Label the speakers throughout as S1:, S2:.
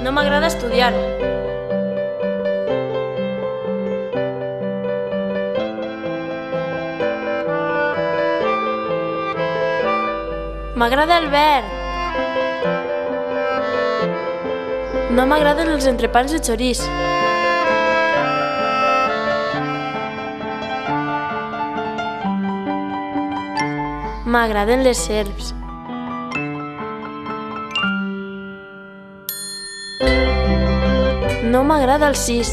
S1: No m'agrada estudiar. M'agrada el verd. No m'agraden els entrepans de xoriç. M'agraden les serps. No m'agrada el sis.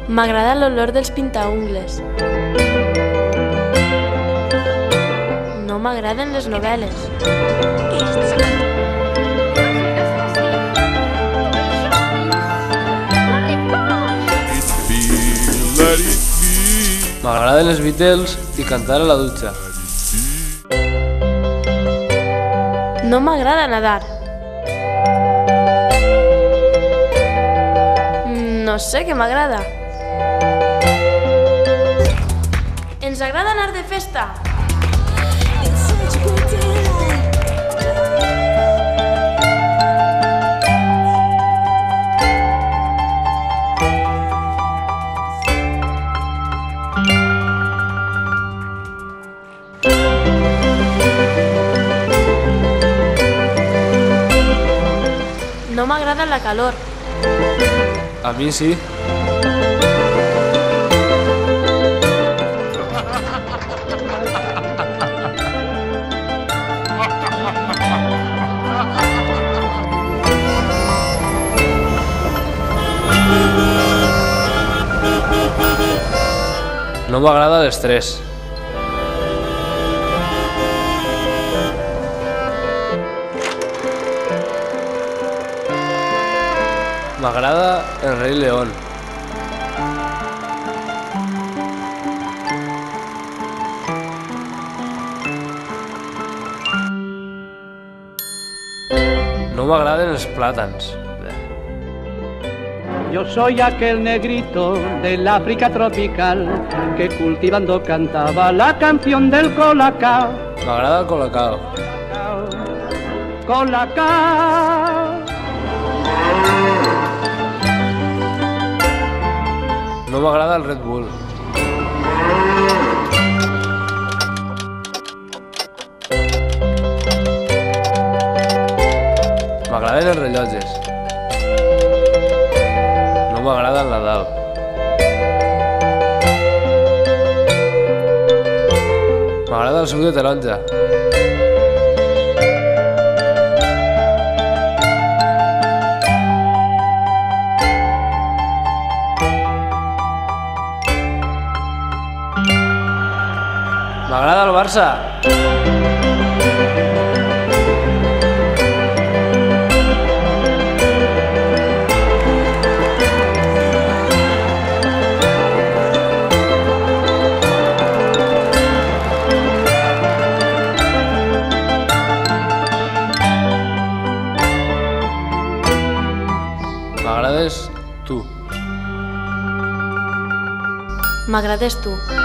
S1: M'agrada l'olor dels pintaungles. No m'agraden les novel·les.
S2: M'agraden els Beatles i cantar a la dutxa.
S1: No m'agrada nedar. No sé què m'agrada. Ens agrada anar de festa. No m'agrada la calor.
S2: A mi sí. No m'agrada l'estrès. M'agrada el Rei León. No m'agraden els plàtans.
S3: Yo soy aquel negrito del África tropical que cultivando cantaba la canción del colacao.
S2: M'agrada el colacao.
S3: Colacao.
S2: No m'agrada el Red Bull. M'agraden els rellotges. No m'agrada el Nadal. M'agrada el suc de taronja. M'agrada el Barça. M'agrades tu.
S1: M'agrades tu.